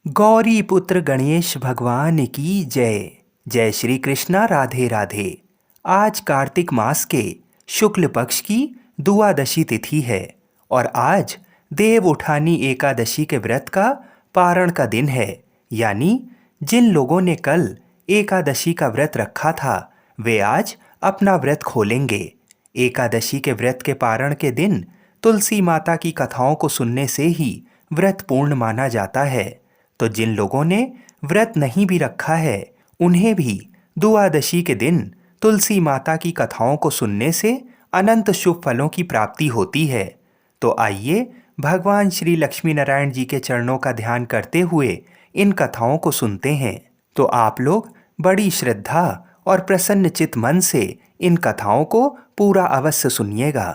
गौरी पुत्र गणेश भगवान की जय। जय श्री कृष्णा, राधे राधे। आज कार्तिक मास के शुक्ल पक्ष की दुआदशी तिथि है और आज देव उठानी एकादशी के व्रत का पारण का दिन है। यानी जिन लोगों ने कल एकादशी का व्रत रखा था वे आज अपना व्रत खोलेंगे। एकादशी के व्रत के पारण के दिन तुलसी माता की कथाओं को सुनने से ही व्रत पूर्ण माना जाता है। तो जिन लोगों ने व्रत नहीं भी रखा है उन्हें भी दुआदशी के दिन तुलसी माता की कथाओं को सुनने से अनंत शुभ फलों की प्राप्ति होती है। तो आइए भगवान श्री लक्ष्मी नारायण जी के चरणों का ध्यान करते हुए इन कथाओं को सुनते हैं। तो आप लोग बड़ी श्रद्धा और प्रसन्न चित मन से इन कथाओं को पूरा अवश्य सुनिएगा।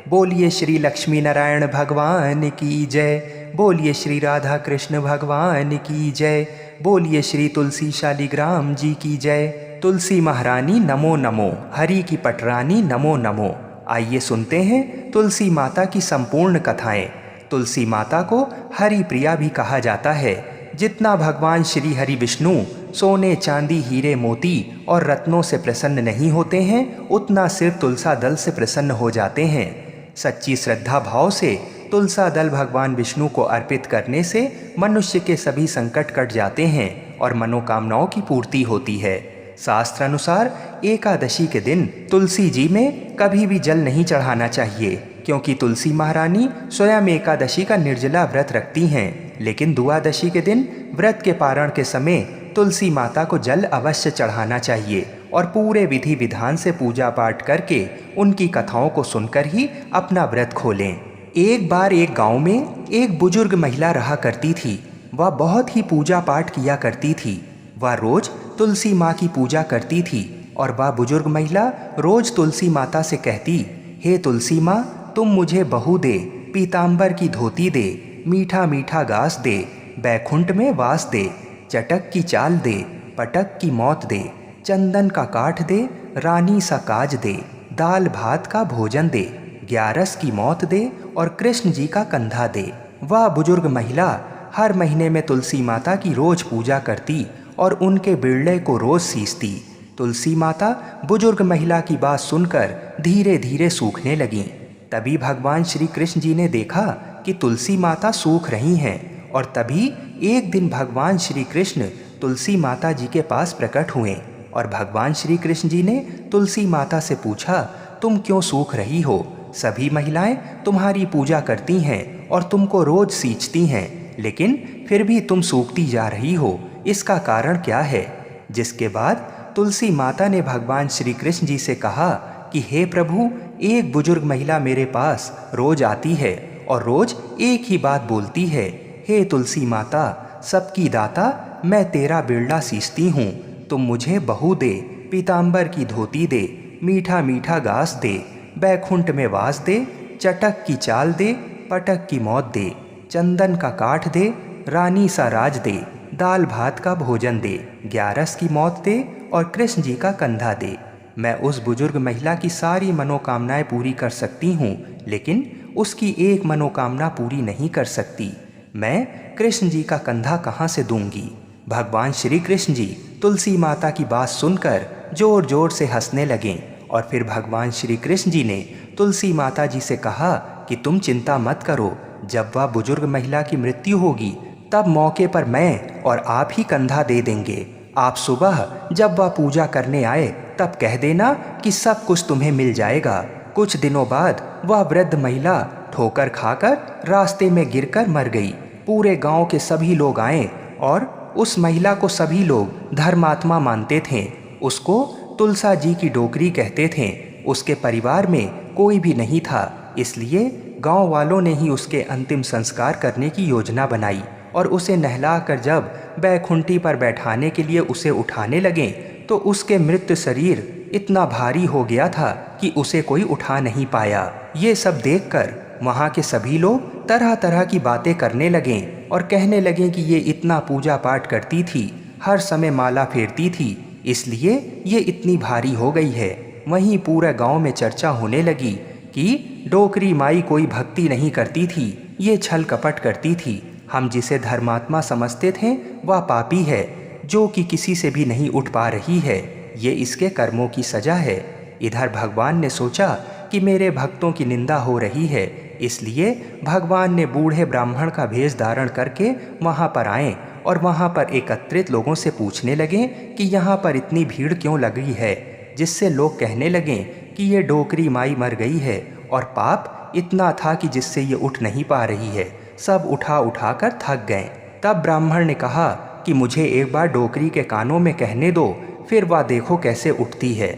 बोलिए श्री लक्ष्मी नारायण भगवान की जय। बोलिए श्री राधा कृष्ण भगवान की जय। बोलिए श्री तुलसी शालिग्राम जी की जय। तुलसी महारानी नमो नमो, हरि की पटरानी नमो नमो। आइए सुनते हैं तुलसी माता की संपूर्ण कथाएं। तुलसी माता को हरि प्रिया भी कहा जाता है। जितना भगवान श्री हरि विष्णु सोने चांदी हीरे मोती और रत्नों से प्रसन्न नहीं होते हैं उतना सिर्फ तुलसा दल से प्रसन्न हो जाते हैं। सच्ची श्रद्धा भाव से तुलसा दल भगवान विष्णु को अर्पित करने से मनुष्य के सभी संकट कट जाते हैं और मनोकामनाओं की पूर्ति होती है। शास्त्र अनुसार एकादशी के दिन तुलसी जी में कभी भी जल नहीं चढ़ाना चाहिए, क्योंकि तुलसी महारानी स्वयं एकादशी का निर्जला व्रत रखती हैं। लेकिन दुआदशी के दिन व्रत के पारण के समय तुलसी माता को जल अवश्य चढ़ाना चाहिए और पूरे विधि विधान से पूजा पाठ करके उनकी कथाओं को सुनकर ही अपना व्रत खोलें। एक बार एक गांव में एक बुजुर्ग महिला रहा करती थी। वह बहुत ही पूजा पाठ किया करती थी। वह रोज तुलसी माँ की पूजा करती थी और वह बुजुर्ग महिला रोज तुलसी माता से कहती, हे तुलसी माँ, तुम मुझे बहू दे, पीताम्बर की धोती दे, मीठा मीठा घास दे, बैकुंठ में वास दे, चटक की चाल दे, पटक की मौत दे, चंदन का काठ दे, रानी सा काज दे, दाल भात का भोजन दे, ग्यारस की मौत दे और कृष्ण जी का कंधा दे। वह बुजुर्ग महिला हर महीने में तुलसी माता की रोज पूजा करती और उनके बिरले को रोज सींचती। तुलसी माता बुजुर्ग महिला की बात सुनकर धीरे धीरे सूखने लगीं। तभी भगवान श्री कृष्ण जी ने देखा कि तुलसी माता सूख रही हैं और तभी एक दिन भगवान श्री कृष्ण तुलसी माता जी के पास प्रकट हुए और भगवान श्री कृष्ण जी ने तुलसी माता से पूछा, तुम क्यों सूख रही हो? सभी महिलाएं तुम्हारी पूजा करती हैं और तुमको रोज सींचती हैं, लेकिन फिर भी तुम सूखती जा रही हो, इसका कारण क्या है? जिसके बाद तुलसी माता ने भगवान श्री कृष्ण जी से कहा कि हे प्रभु, एक बुजुर्ग महिला मेरे पास रोज आती है और रोज एक ही बात बोलती है, हे तुलसी माता, सबकी दाता, मैं तेरा बिरला सींचती हूँ, तुम मुझे बहू दे, पीताम्बर की धोती दे, मीठा मीठा घास दे, बैकुंठ में वास दे, चटक की चाल दे, पटक की मौत दे, चंदन का काठ दे, रानी सा राज दे, दाल भात का भोजन दे, ग्यारस की मौत दे और कृष्ण जी का कंधा दे। मैं उस बुजुर्ग महिला की सारी मनोकामनाएं पूरी कर सकती हूँ, लेकिन उसकी एक मनोकामना पूरी नहीं कर सकती। मैं कृष्ण जी का कंधा कहाँ से दूंगी? भगवान श्री कृष्ण जी तुलसी माता की बात सुनकर जोर जोर से हंसने लगे और फिर भगवान श्री कृष्ण जी ने तुलसी माता जी से कहा कि तुम चिंता मत करो, जब वह बुजुर्ग महिला की मृत्यु होगी तब मौके पर मैं और आप ही कंधा दे देंगे। आप सुबह जब वह पूजा करने आए तब कह देना कि सब कुछ तुम्हें मिल जाएगा। कुछ दिनों बाद वह वृद्ध महिला ठोकर खाकर रास्ते में गिरकर मर गई। पूरे गांव के सभी लोग आए और उस महिला को सभी लोग धर्मात्मा मानते थे। उसको तुलसा जी की डोकरी कहते थे। उसके परिवार में कोई भी नहीं था, इसलिए गांव वालों ने ही उसके अंतिम संस्कार करने की योजना बनाई और उसे नहलाकर जब बैकुंठी पर बैठाने के लिए उसे उठाने लगे तो उसके मृत शरीर इतना भारी हो गया था कि उसे कोई उठा नहीं पाया। ये सब देखकर वहाँ के सभी लोग तरह तरह की बातें करने लगे और कहने लगे कि ये इतना पूजा पाठ करती थी, हर समय माला फेरती थी, इसलिए ये इतनी भारी हो गई है। वहीं पूरे गांव में चर्चा होने लगी कि डोकरी माई कोई भक्ति नहीं करती थी, ये छल कपट करती थी। हम जिसे धर्मात्मा समझते थे वह पापी है, जो कि किसी से भी नहीं उठ पा रही है। ये इसके कर्मों की सजा है। इधर भगवान ने सोचा कि मेरे भक्तों की निंदा हो रही है, इसलिए भगवान ने बूढ़े ब्राह्मण का भेष धारण करके वहाँ पर आए और वहाँ पर एकत्रित लोगों से पूछने लगे कि यहाँ पर इतनी भीड़ क्यों लगी है, जिससे लोग कहने लगे कि ये डोकरी माई मर गई है और पाप इतना था कि जिससे ये उठ नहीं पा रही है। सब उठा उठा कर थक गए। तब ब्राह्मण ने कहा कि मुझे एक बार डोकरी के कानों में कहने दो, फिर वह देखो कैसे उठती है।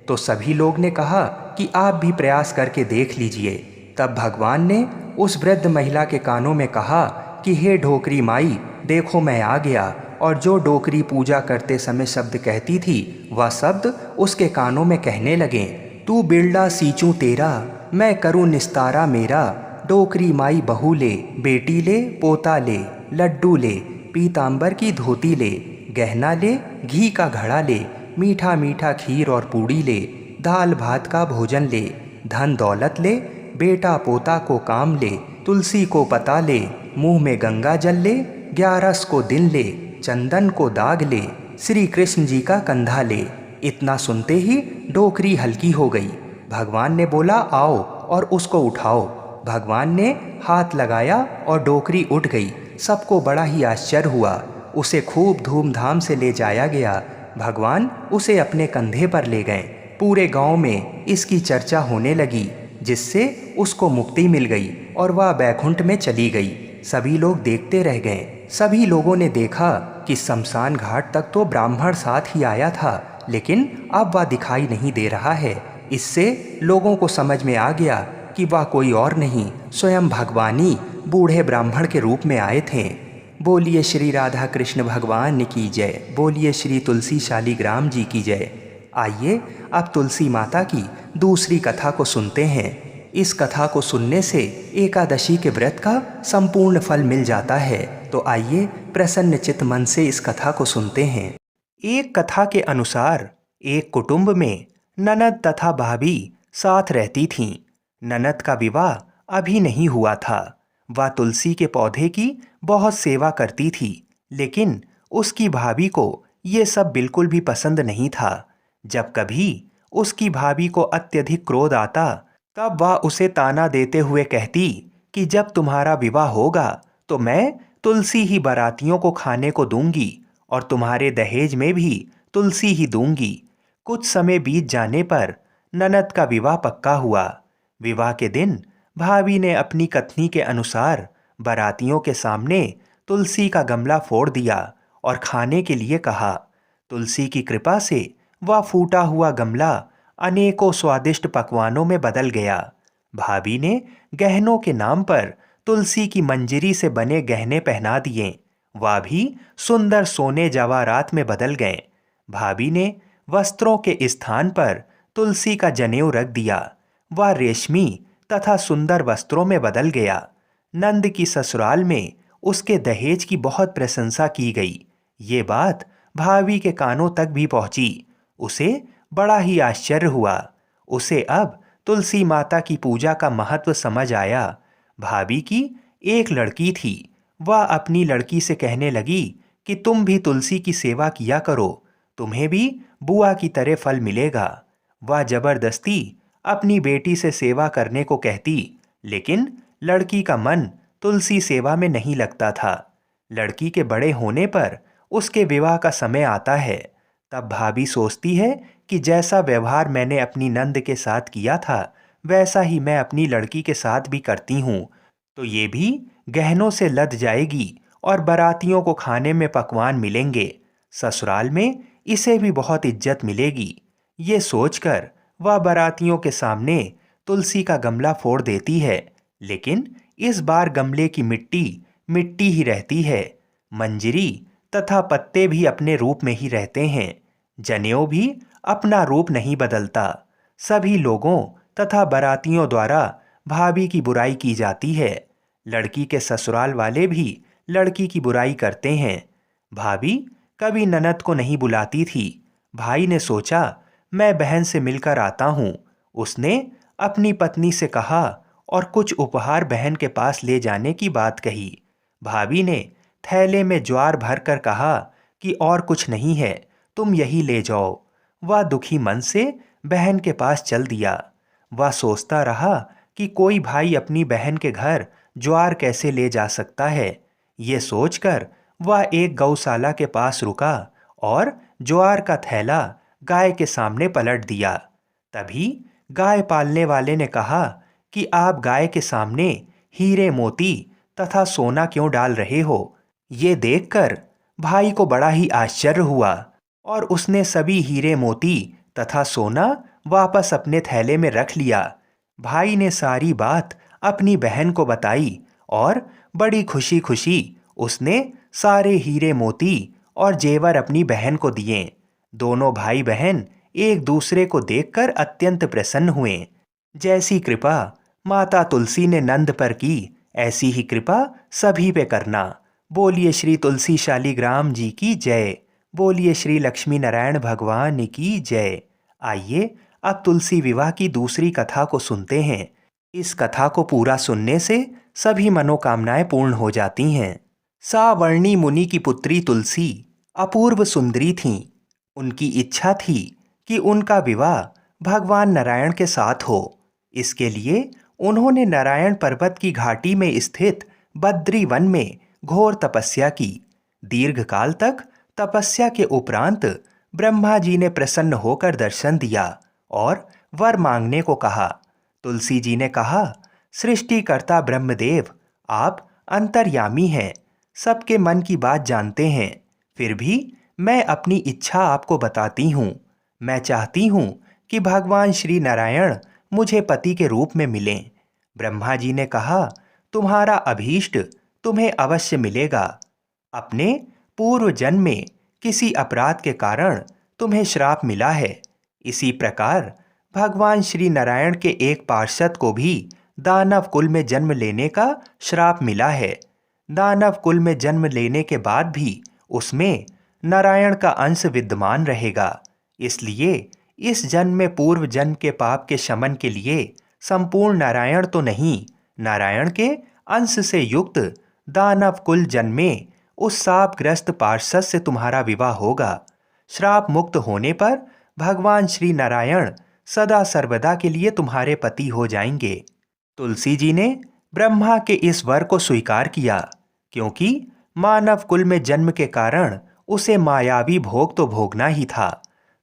तो सभी लोग ने कहा कि आप भी प्रयास करके देख लीजिए। तब भगवान ने उस वृद्ध महिला के कानों में कहा कि हे डोकरी माई, देखो मैं आ गया। और जो डोकरी पूजा करते समय शब्द कहती थी, वह शब्द उसके कानों में कहने लगे, तू बिरला सींचूं तेरा, मैं करूं निस्तारा मेरा। डोकरी माई बहू ले, बेटी ले, पोता ले, लड्डू ले, पीतांबर की धोती ले, गहना ले, घी का घड़ा ले, मीठा मीठा खीर और पूड़ी ले, दाल भात का भोजन ले, धन दौलत ले, बेटा पोता को काम ले, तुलसी को पता ले, मुंह में गंगा जल ले, 11 को दिन ले, चंदन को दाग ले, श्री कृष्ण जी का कंधा ले। इतना सुनते ही डोकरी हल्की हो गई। भगवान ने बोला, आओ और उसको उठाओ। भगवान ने हाथ लगाया और डोकरी उठ गई। सबको बड़ा ही आश्चर्य हुआ। उसे खूब धूमधाम से ले जाया गया। भगवान उसे अपने कंधे पर ले गए। पूरे गांव में इसकी चर्चा होने लगी, जिससे उसको मुक्ति मिल गई और वह बैकुंठ में चली गई। सभी लोग देखते रह गए। सभी लोगों ने देखा कि शमशान घाट तक तो ब्राह्मण साथ ही आया था, लेकिन अब वह दिखाई नहीं दे रहा है। इससे लोगों को समझ में आ गया कि वह कोई और नहीं, स्वयं भगवान ही बूढ़े ब्राह्मण के रूप में आए थे। बोलिए श्री राधा कृष्ण भगवान की जय। बोलिए श्री तुलसी शालिग्राम जी की जय। आइए अब तुलसी माता की दूसरी कथा को सुनते हैं। इस कथा को सुनने से एकादशी के व्रत का संपूर्ण फल मिल जाता है। तो आइए प्रसन्न चित्त मन से इस कथा को सुनते हैं। एक कथा के अनुसार एक कुटुंब में ननद तथा भाभी साथ रहती थीं। ननद का विवाह अभी नहीं हुआ था। वह तुलसी के पौधे की बहुत सेवा करती थी, लेकिन उसकी भाभी को ये सब बिल्कुल भी पसंद नहीं था। जब कभी उसकी भाभी को अत्यधिक क्रोध आता, तब वह उसे ताना देते हुए कहती कि जब तुम्हारा विवाह होगा तो मैं तुलसी ही बारातियों को खाने को दूंगी और तुम्हारे दहेज में भी तुलसी ही दूंगी। कुछ समय बीत जाने पर ननद का विवाह पक्का हुआ। विवाह के दिन भाभी ने अपनी कथनी के अनुसार बारातियों के सामने तुलसी का गमला फोड़ दिया और खाने के लिए कहा। तुलसी की कृपा से वह फूटा हुआ गमला अनेकों स्वादिष्ट पकवानों में बदल गया। भाभी ने गहनों के नाम पर तुलसी की मंजरी से बने गहने पहना दिए। वह भी सुंदर सोने जवाहरात में बदल गए। भाभी ने वस्त्रों के स्थान पर तुलसी का जनेऊ रख दिया। वह रेशमी तथा सुंदर वस्त्रों में बदल गया। नंद की ससुराल में उसके दहेज की बहुत प्रशंसा की गई। ये बात भाभी के कानों तक भी पहुंची। उसे बड़ा ही आश्चर्य हुआ। उसे अब तुलसी माता की पूजा का महत्व समझ आया। भाभी की एक लड़की थी। वह अपनी लड़की से कहने लगी कि तुम भी तुलसी की सेवा किया करो, तुम्हें भी बुआ की तरह फल मिलेगा। वह जबरदस्ती अपनी बेटी से सेवा करने को कहती, लेकिन लड़की का मन तुलसी सेवा में नहीं लगता था। लड़की के बड़े होने पर उसके विवाह का समय आता है। तब भाभी सोचती है कि जैसा व्यवहार मैंने अपनी नंद के साथ किया था, वैसा ही मैं अपनी लड़की के साथ भी करती हूँ, तो ये भी गहनों से लद जाएगी और बारातियों को खाने में पकवान मिलेंगे। ससुराल में इसे भी बहुत इज्जत मिलेगी। ये सोचकर वह बारातियों के सामने तुलसी का गमला फोड़ देती है, लेकिन इस बार गमले की मिट्टी मिट्टी ही रहती है। मंजरी तथा पत्ते भी अपने रूप में ही रहते हैं। जनेऊ भी अपना रूप नहीं बदलता। सभी लोगों तथा बारातियों द्वारा भाभी की बुराई की जाती है। लड़की के ससुराल वाले भी लड़की की बुराई करते हैं। भाभी कभी ननद को नहीं बुलाती थी। भाई ने सोचा मैं बहन से मिलकर आता हूँ। उसने अपनी पत्नी से कहा और कुछ उपहार बहन के पास ले जाने की बात कही। भाभी ने थैले में ज्वार भर कर कहा कि और कुछ नहीं है, तुम यही ले जाओ। वह दुखी मन से बहन के पास चल दिया। वह सोचता रहा कि कोई भाई अपनी बहन के घर ज्वार कैसे ले जा सकता है। ये सोचकर वह एक गौशाला के पास रुका और ज्वार का थैला गाय के सामने पलट दिया। तभी गाय पालने वाले ने कहा कि आप गाय के सामने हीरे मोती तथा सोना क्यों डाल रहे हो। ये देखकर भाई को बड़ा ही आश्चर्य हुआ और उसने सभी हीरे मोती तथा सोना वापस अपने थैले में रख लिया। भाई ने सारी बात अपनी बहन को बताई और बड़ी खुशी खुशी उसने सारे हीरे मोती और जेवर अपनी बहन को दिए। दोनों भाई बहन एक दूसरे को देखकर अत्यंत प्रसन्न हुए। जैसी कृपा माता तुलसी ने नंद पर की, ऐसी ही कृपा सभी पे करना। बोलिए श्री तुलसी शालीग्राम जी की जय। बोलिए श्री लक्ष्मी नारायण भगवान की जय। आइए अब तुलसी विवाह की दूसरी कथा को सुनते हैं। इस कथा को पूरा सुनने से सभी मनोकामनाएं पूर्ण हो जाती हैं। सावर्णी मुनि की पुत्री तुलसी अपूर्व सुंदरी थीं। उनकी इच्छा थी कि उनका विवाह भगवान नारायण के साथ हो। इसके लिए उन्होंने नारायण पर्वत की घाटी में स्थित बद्री वन में घोर तपस्या की। दीर्घकाल तक तपस्या के उपरांत ब्रह्मा जी ने प्रसन्न होकर दर्शन दिया और वर मांगने को कहा। तुलसी जी ने कहा, सृष्टिकर्ता ब्रह्मदेव, आप अंतर्यामी हैं, सबके मन की बात जानते हैं। फिर भी मैं अपनी इच्छा आपको बताती हूँ। मैं चाहती हूँ कि भगवान श्री नारायण मुझे पति के रूप में मिलें। ब्रह्मा जी ने कहा, तुम्हारा अभीष्ट तुम्हें अवश्य मिलेगा। अपने पूर्व जन्म में किसी अपराध के कारण तुम्हें श्राप मिला है। इसी प्रकार भगवान श्री नारायण के एक पार्षद को भी दानव कुल में जन्म लेने का श्राप मिला है। दानव कुल में जन्म लेने के बाद भी उसमें नारायण का अंश विद्यमान रहेगा। इसलिए इस जन्म में पूर्व जन्म के पाप के शमन के लिए संपूर्ण नारायण तो नहीं, नारायण के अंश से युक्त दानव कुल जन्म में उस शापग्रस्त पार्षद से तुम्हारा विवाह होगा। श्राप मुक्त होने पर भगवान श्री नारायण सदा सर्वदा के लिए तुम्हारे पति हो जाएंगे। तुलसी जी ने ब्रह्मा के इस वर को स्वीकार किया, क्योंकि मानव कुल में जन्म के कारण उसे मायावी भोग तो भोगना ही था।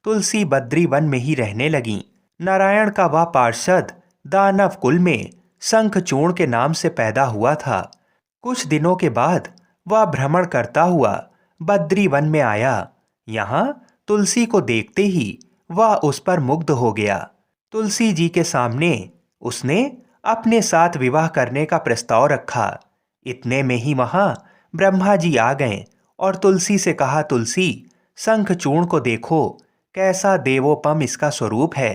तुलसी बद्री वन में ही रहने लगी। नारायण का वह पार्षद दानव कुल में शंखचूर्ण के नाम से पैदा हुआ था। कुछ दिनों के बाद वह भ्रमण करता हुआ बद्री वन में आया। यहाँ तुलसी को देखते ही वह उस पर मुग्ध हो गया। तुलसी जी के सामने उसने अपने साथ विवाह करने का प्रस्ताव रखा। इतने में ही वहां ब्रह्मा जी आ गए और तुलसी से कहा, तुलसी, शंखचूर्ण को देखो, कैसा देवोपम इसका स्वरूप है।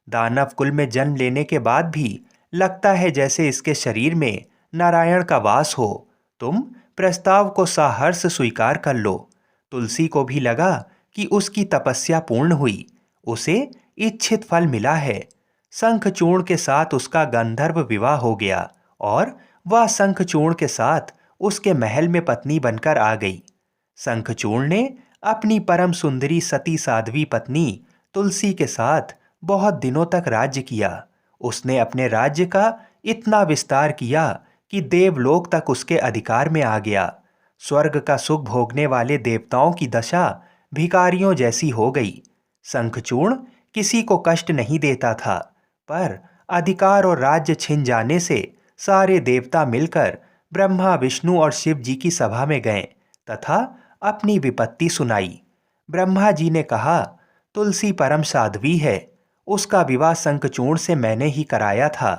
दानव कुल में जन्म लेने के बाद भी लगता है जैसे इसके शरीर में नारायण का वास हो। तुम प्रस्ताव को साहर्ष स्वीकार कर लो। तुलसी को भी लगा कि उसकी तपस्या पूर्ण हुई, उसे इच्छित फल मिला है। शंखचूर्ण के साथ उसका गंधर्व विवाह हो गया और वह शंखचूर्ण के साथ उसके महल में पत्नी बनकर आ गई। शंखचूर्ण ने अपनी परम सुंदरी सती साध्वी पत्नी तुलसी के साथ बहुत दिनों तक राज्य किया। उसने अपने राज्य का इतना विस्तार किया कि देवलोक तक उसके अधिकार में आ गया। स्वर्ग का सुख भोगने वाले देवताओं की दशा भिखारियों जैसी हो गई। शंखचूर्ण किसी को कष्ट नहीं देता था, पर अधिकार और राज्य छिन जाने से सारे देवता मिलकर ब्रह्मा, विष्णु और शिव जी की सभा में गए तथा अपनी विपत्ति सुनाई। ब्रह्मा जी ने कहा, तुलसी परम साध्वी है, उसका विवाह शंखचूर्ण से मैंने ही कराया था।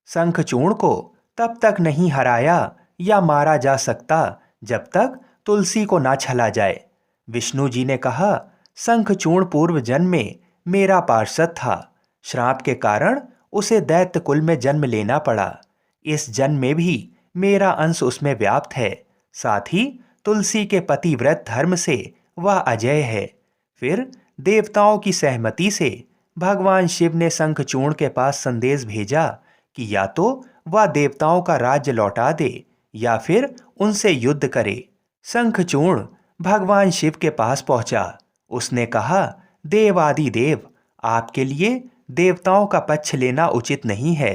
शंखचूर्ण को तब तक नहीं हराया या मारा जा सकता जब तक तुलसी को ना छला जाए। विष्णु जी ने कहा, शंखचूर्ण पूर्व जन्म में मेरा पार्षद था। श्राप के कारण उसे दैत्य कुल में जन्म लेना पड़ा। इस जन्म में भी मेरा अंश उसमें व्याप्त है। साथ ही तुलसी के पतिव्रत धर्म से वह अजय है। फिर देवताओं की सहमति से भगवान शिव ने शंखचूर्ण के पास संदेश भेजा कि या तो वह देवताओं का राज्य लौटा दे या फिर उनसे युद्ध करे। शंखचूर्ण भगवान शिव के पास पहुंचा। उसने कहा, देवादिदेव, आपके लिए देवताओं का पक्ष लेना उचित नहीं है।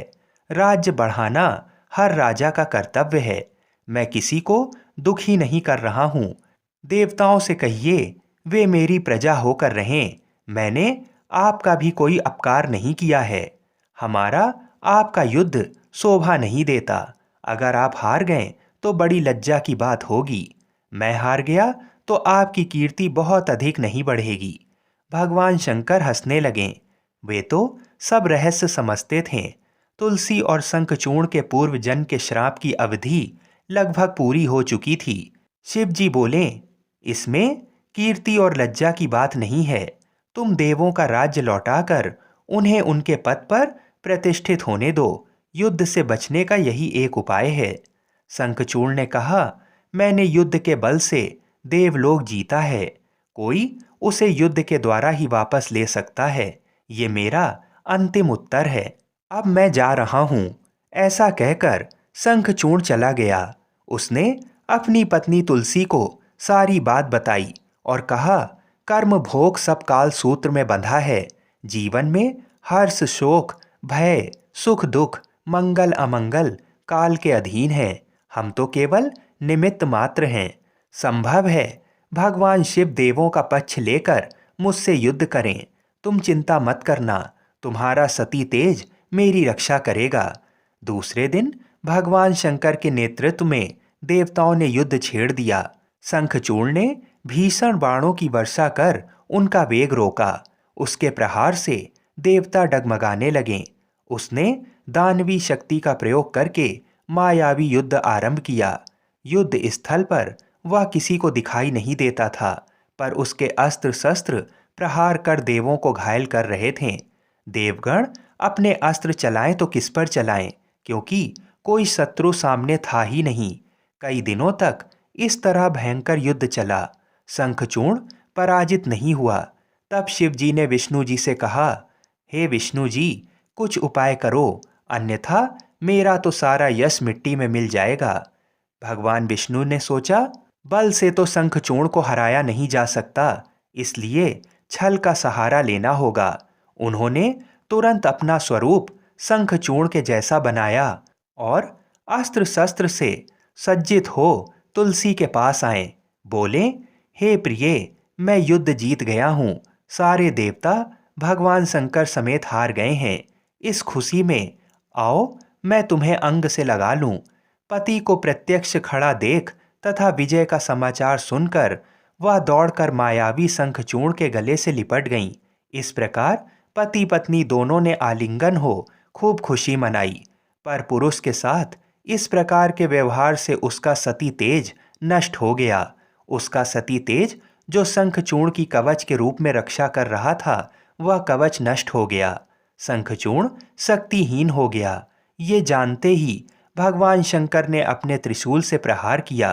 राज्य बढ़ाना हर राजा का कर्तव्य है। मैं किसी को दुखी नहीं कर रहा हूँ। देवताओं से कहिए वे मेरी प्रजा होकर रहें। मैंने आपका भी कोई अपकार नहीं किया है। हमारा आपका युद्ध शोभा नहीं देता। अगर आप हार गए तो बड़ी लज्जा की बात होगी। मैं हार गया तो आपकी कीर्ति बहुत अधिक नहीं बढ़ेगी। भगवान शंकर हंसने लगे। वे तो सब रहस्य समझते थे। तुलसी और शंखचूर्ण के पूर्व जन्म के श्राप की अवधि लगभग पूरी हो चुकी थी। शिव जी बोले, इसमें कीर्ति और लज्जा की बात नहीं है। तुम देवों का राज्य लौटाकर उन्हें उनके पद पर प्रतिष्ठित होने दो। युद्ध से बचने का यही एक उपाय है। शंखचूर्ण ने कहा, मैंने युद्ध के बल से देवलोक जीता है। कोई उसे युद्ध के द्वारा ही वापस ले सकता है। ये मेरा अंतिम उत्तर है। अब मैं जा रहा हूँ। ऐसा कहकर शंखचूर्ण चला गया। उसने अपनी पत्नी तुलसी को सारी बात बताई और कहा, कर्म भोग सब काल सूत्र में बंधा है। जीवन में हर्ष शोक भय सुख दुख मंगल अमंगल काल के अधीन है। हम तो केवल निमित्त मात्र हैं। संभव है भगवान शिव देवों का पक्ष लेकर मुझसे युद्ध करें। तुम चिंता मत करना। तुम्हारा सती तेज मेरी रक्षा करेगा। दूसरे दिन भगवान शंकर के नेतृत्व में देवताओं ने युद्ध छेड़ दिया। शंखचूर्ण ने भीषण बाणों की वर्षा कर उनका वेग रोका। उसके प्रहार से देवता डगमगाने लगे। उसने दानवी शक्ति का प्रयोग करके मायावी युद्ध आरंभ किया। युद्ध स्थल पर वह किसी को दिखाई नहीं देता था, पर उसके अस्त्र शस्त्र प्रहार कर देवों को घायल कर रहे थे। देवगण अपने अस्त्र चलाएं तो किस पर चलाएं, क्योंकि कोई शत्रु सामने था ही नहीं। कई दिनों तक इस तरह भयंकर युद्ध चला। शंखचूर्ण पराजित नहीं हुआ। तब शिव जी ने विष्णु जी से कहा, हे विष्णु जी, कुछ उपाय करो, अन्यथा मेरा तो सारा यश मिट्टी में मिल जाएगा। भगवान विष्णु ने सोचा, बल से तो शंखचूर्ण को हराया नहीं जा सकता, इसलिए छल का सहारा लेना होगा। उन्होंने तुरंत अपना स्वरूप शंखचूर्ण के जैसा बनाया और अस्त्र शस्त्र से सज्जित हो तुलसी के पास आए। बोले, हे प्रिय, मैं युद्ध जीत गया हूँ। सारे देवता भगवान शंकर समेत हार गए हैं। इस खुशी में आओ मैं तुम्हें अंग से लगा लूं। पति को प्रत्यक्ष खड़ा देख तथा विजय का समाचार सुनकर वह दौड़कर मायावी शंखचूर्ण के गले से लिपट गईं। इस प्रकार पति पत्नी दोनों ने आलिंगन हो खूब खुशी मनाई। पर पुरुष के साथ इस प्रकार के व्यवहार से उसका सती तेज नष्ट हो गया। उसका सती तेज जो शंखचूर्ण की कवच के रूप में रक्षा कर रहा था, वह कवच नष्ट हो गया। शंखचूर्ण शक्तिहीन हो गया। ये जानते ही भगवान शंकर ने अपने त्रिशूल से प्रहार किया।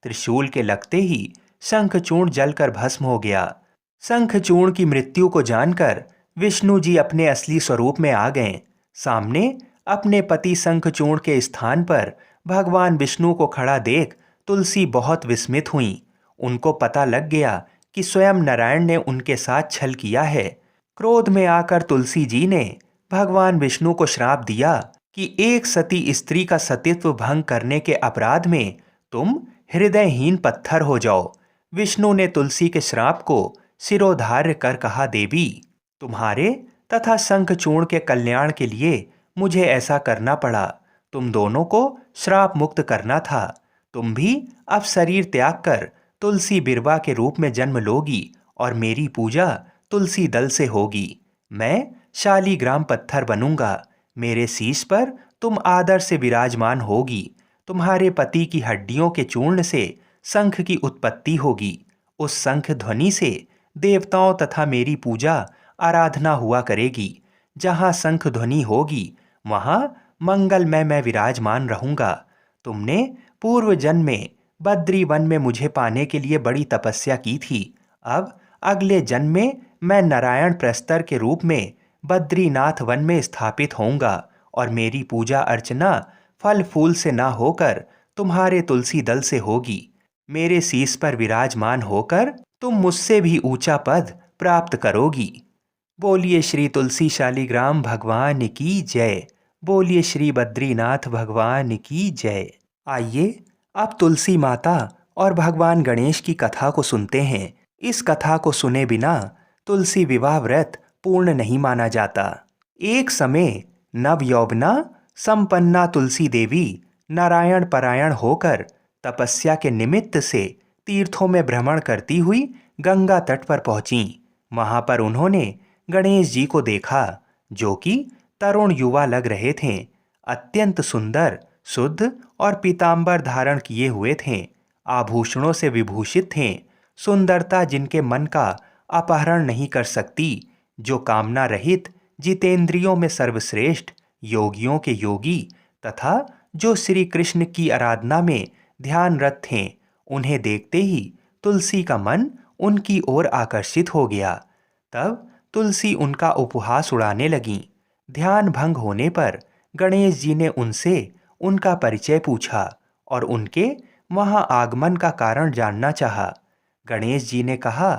त्रिशूल के लगते ही शंखचूर्ण जलकर भस्म हो गया। शंखचूर्ण की मृत्यु को जानकर विष्णु जी अपने असली स्वरूप में आ गए। सामने अपने पति शंखचूर्ण के स्थान पर भगवान विष्णु को खड़ा देख तुलसी बहुत विस्मित हुई। उनको पता लग गया कि स्वयं नारायण ने उनके साथ छल किया है। क्रोध में आकर तुलसी जी ने भगवान विष्णु को श्राप दिया कि एक सती स्त्री का सतीत्व भंग करने के अपराध में तुम हृदयहीन पत्थर हो जाओ। विष्णु ने तुलसी के श्राप को सिरोधार्य कर कहा, देवी, तुम्हारे तथा शंखचूर्ण के कल्याण के लिए मुझे ऐसा करना पड़ा। तुम दोनों को श्राप मुक्त करना था। तुम भी अब शरीर त्याग कर तुलसी बिरवा के रूप में जन्म लोगी और मेरी पूजा तुलसी दल से होगी। मैं शालीग्राम पत्थर बनूंगा। मेरे शीश पर तुम आदर से विराजमान होगी। तुम्हारे पति की हड्डियों के चूर्ण से शंख की उत्पत्ति होगी। उस शंख ध्वनि से देवताओं तथा मेरी पूजा आराधना हुआ करेगी। जहाँ शंख ध्वनि होगी वहाँ मंगलमय मैं विराजमान रहूंगा। तुमने पूर्व जन्म में बद्री वन में मुझे पाने के लिए बड़ी तपस्या की थी। अब अगले जन्म में मैं नारायण प्रस्तर के रूप में बद्रीनाथ वन में स्थापित होऊंगा और मेरी पूजा अर्चना फल फूल से ना होकर तुम्हारे तुलसी दल से होगी। मेरे शीश पर विराजमान होकर तुम मुझसे भी ऊंचा पद प्राप्त करोगी। बोलिए श्री तुलसी शालिग्राम भगवान की जय। बोलिए श्री बद्रीनाथ भगवान की जय। आइए अब तुलसी माता और भगवान गणेश की कथा को सुनते हैं। इस कथा को सुने बिना तुलसी विवाह व्रत पूर्ण नहीं माना जाता। एक समय नव यौवना संपन्ना तुलसी देवी नारायण परायण होकर तपस्या के निमित्त से तीर्थों में भ्रमण करती हुई गंगा तट पर पहुंची। वहां पर उन्होंने गणेश जी को देखा, जो कि तरुण युवा लग रहे थे। अत्यंत सुंदर, शुद्ध और पीतांबर धारण किए हुए थे। आभूषणों से विभूषित थे। सुंदरता जिनके मन का अपहरण नहीं कर सकती, जो कामना रहित, जितेंद्रियों में सर्वश्रेष्ठ, योगियों के योगी तथा जो श्री कृष्ण की आराधना में ध्यानरत थे। उन्हें देखते ही तुलसी का मन उनकी ओर आकर्षित हो गया। तब तुलसी उनका उपहास उड़ाने लगीं। ध्यान भंग होने पर गणेश जी ने उनसे उनका परिचय पूछा और उनके वहां आगमन का कारण जानना चाहा। गणेश जी ने कहा,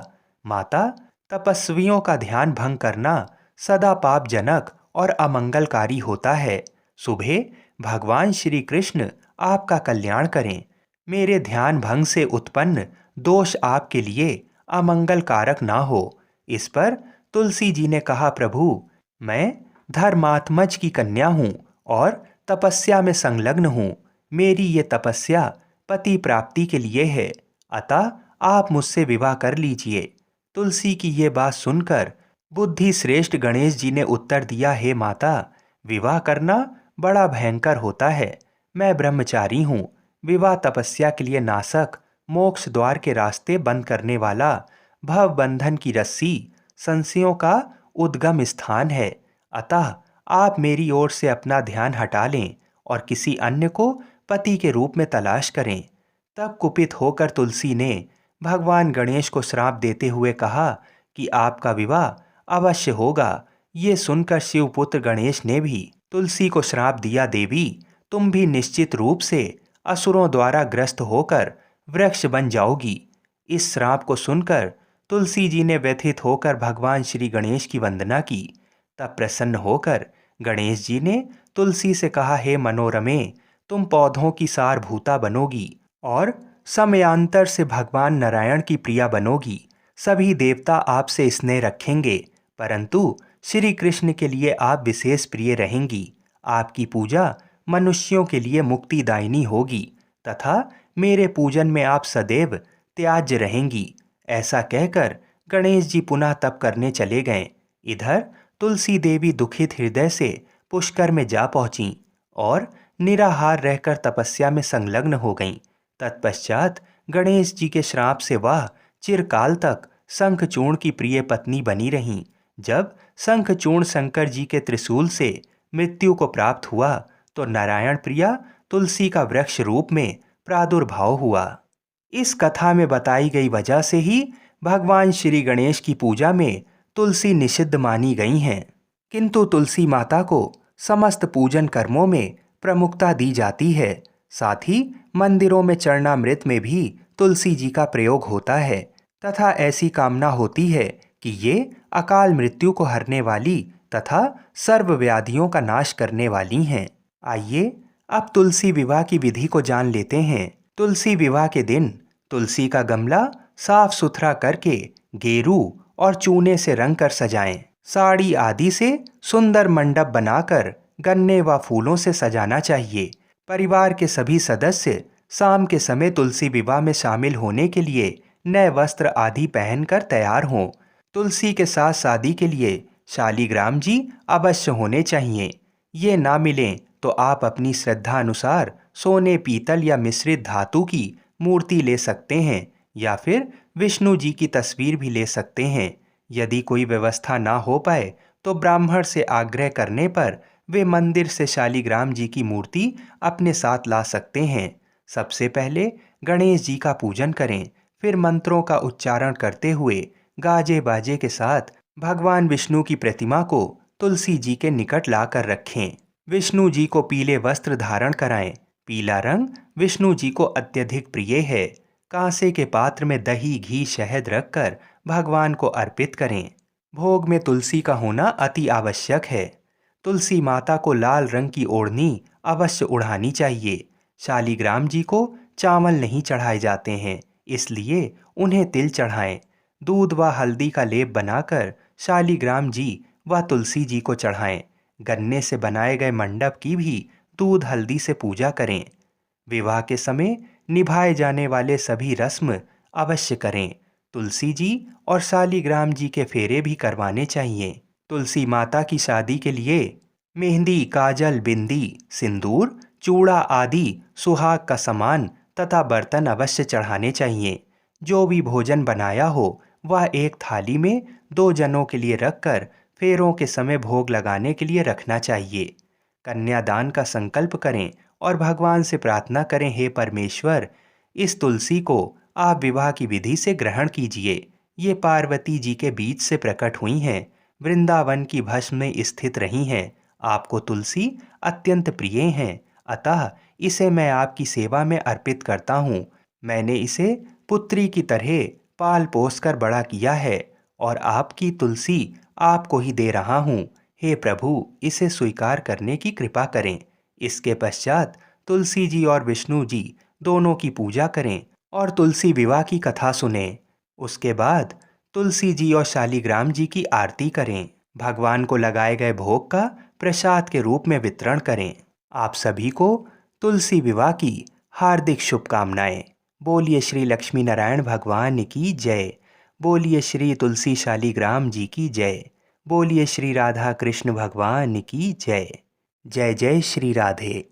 माता, तपस्वियों का ध्यान भंग करना सदा पापजनक और अमंगलकारी होता है। सुबह भगवान श्री कृष्ण आपका कल्याण करें। मेरे ध्यान भंग से उत्पन्न दोष आपके लिए अमंगल कारक ना हो। इस पर तुलसी जी ने कहा, प्रभु, मैं धर्मात्मज की कन्या हूँ और तपस्या में संलग्न हूँ। मेरी ये तपस्या पति प्राप्ति के लिए है, अतः आप मुझसे विवाह कर लीजिए। तुलसी की ये बात सुनकर बुद्धि श्रेष्ठ गणेश जी ने उत्तर दिया, हे माता, विवाह करना बड़ा भयंकर होता है। मैं ब्रह्मचारी हूँ। विवाह तपस्या के लिए नासक, मोक्ष द्वार के रास्ते बंद करने वाला, भव बंधन की रस्सी, संशयों का उद्गम स्थान है। अतः आप मेरी ओर से अपना ध्यान हटा लें और किसी अन्य को पति के रूप में तलाश करें। तब कुपित होकर तुलसी ने भगवान गणेश को श्राप देते हुए कहा कि आपका विवाह अवश्य होगा। ये सुनकर शिवपुत्र गणेश ने भी तुलसी को श्राप दिया, देवी, तुम भी निश्चित रूप से असुरों द्वारा ग्रस्त होकर वृक्ष बन जाओगी। इस श्राप को सुनकर तुलसी जी ने व्यथित होकर भगवान श्री गणेश की वंदना की। तब प्रसन्न होकर गणेश जी ने तुलसी से कहा, हे मनोरमे, तुम पौधों की सारभूता बनोगी और समयांतर से भगवान नारायण की प्रिया बनोगी। सभी देवता आपसे स्नेह रखेंगे, परंतु श्री कृष्ण के लिए आप विशेष प्रिय रहेंगी। आपकी पूजा मनुष्यों के लिए मुक्तिदायिनी होगी तथा मेरे पूजन में आप सदैव त्याज्य रहेंगी। ऐसा कहकर गणेश जी पुनः तप करने चले गए। इधर तुलसी देवी दुखित हृदय से पुष्कर में जा पहुंची और निराहार रहकर तपस्या में संलग्न हो गईं। तत्पश्चात गणेश जी के श्राप से वह चिरकाल तक शंखचूर्ण की प्रिय पत्नी बनी रहीं। जब शंखचूर्ण शंकर जी के त्रिशूल से मृत्यु को प्राप्त हुआ तो नारायण प्रिया तुलसी का वृक्ष रूप में प्रादुर्भाव हुआ। इस कथा में बताई गई वजह से ही भगवान श्री गणेश की पूजा में तुलसी निषिद्ध मानी गई हैं। किंतु तुलसी माता को समस्त पूजन कर्मों में प्रमुखता दी जाती है। साथ ही मंदिरों में चरणामृत में भी तुलसी जी का प्रयोग होता है तथा ऐसी कामना होती है कि ये अकाल मृत्यु को हरने वाली तथा सर्व व्याधियों का नाश करने वाली हैं। आइए अब तुलसी विवाह की विधि को जान लेते हैं। तुलसी विवाह के दिन तुलसी का गमला साफ सुथरा करके गेरू और चूने से रंग कर सजाएं। साड़ी आदि से सुंदर मंडप बनाकर गन्ने व फूलों से सजाना चाहिए। परिवार के सभी सदस्य शाम के समय तुलसी विवाह में शामिल होने के लिए नए वस्त्र आदि पहनकर तैयार हों। तुलसी के साथ शादी के लिए शालिग्राम जी अवश्य होने चाहिए। ये ना मिलें तो आप अपनी श्रद्धा अनुसार सोने, पीतल या मिश्रित धातु की मूर्ति ले सकते हैं या फिर विष्णु जी की तस्वीर भी ले सकते हैं। यदि कोई व्यवस्था ना हो पाए तो ब्राह्मण से आग्रह करने पर वे मंदिर से शालिग्राम जी की मूर्ति अपने साथ ला सकते हैं। सबसे पहले गणेश जी का पूजन करें, फिर मंत्रों का उच्चारण करते हुए गाजे बाजे के साथ भगवान विष्णु की प्रतिमा को तुलसी जी के निकट लाकर रखें। विष्णु जी को पीले वस्त्र धारण कराएं। पीला रंग विष्णु जी को अत्यधिक प्रिय है। कांसे के पात्र में दही, घी, शहद रखकर भगवान को अर्पित करें। भोग में तुलसी का होना अति आवश्यक है। तुलसी माता को लाल रंग की ओढ़नी अवश्य उड़ानी चाहिए। शालिग्राम जी को चावल नहीं चढ़ाए जाते हैं, इसलिए उन्हें तिल चढ़ाएं। दूध व हल्दी का लेप बनाकर शालिग्राम जी व तुलसी जी को चढ़ाएं। गन्ने से बनाए गए मंडप की भी दूध हल्दी से पूजा करें। विवाह के समय निभाए जाने वाले सभी रस्म अवश्य करें। तुलसी जी और शालिग्राम जी के फेरे भी करवाने चाहिए। तुलसी माता की शादी के लिए मेहंदी, काजल, बिंदी, सिंदूर, चूड़ा आदि सुहाग का सामान तथा बर्तन अवश्य चढ़ाने चाहिए। जो भी भोजन बनाया हो वह एक थाली में 2 जनों के लिए रखकर फेरों के समय भोग लगाने के लिए रखना चाहिए। कन्यादान का संकल्प करें और भगवान से प्रार्थना करें, हे परमेश्वर, इस तुलसी को आप विवाह की विधि से ग्रहण कीजिए। ये पार्वती जी के बीच से प्रकट हुई हैं, वृंदावन की भस्म में स्थित रही हैं। आपको तुलसी अत्यंत प्रिय हैं, अतः इसे मैं आपकी सेवा में अर्पित करता हूँ। मैंने इसे पुत्री की तरह पाल पोस कर बड़ा किया है और आपकी तुलसी आपको ही दे रहा हूँ। हे प्रभु, इसे स्वीकार करने की कृपा करें। इसके पश्चात तुलसी जी और विष्णु जी दोनों की पूजा करें और तुलसी विवाह की कथा सुनें। उसके बाद तुलसी जी और शालिग्राम जी की आरती करें। भगवान को लगाए गए भोग का प्रसाद के रूप में वितरण करें। आप सभी को तुलसी विवाह की हार्दिक शुभकामनाएं। बोलिए श्री लक्ष्मी नारायण भगवान की जय। बोलिए श्री तुलसी शालिग्राम जी की जय। बोलिए श्री राधा कृष्ण भगवान की जय। जय जय श्री राधे।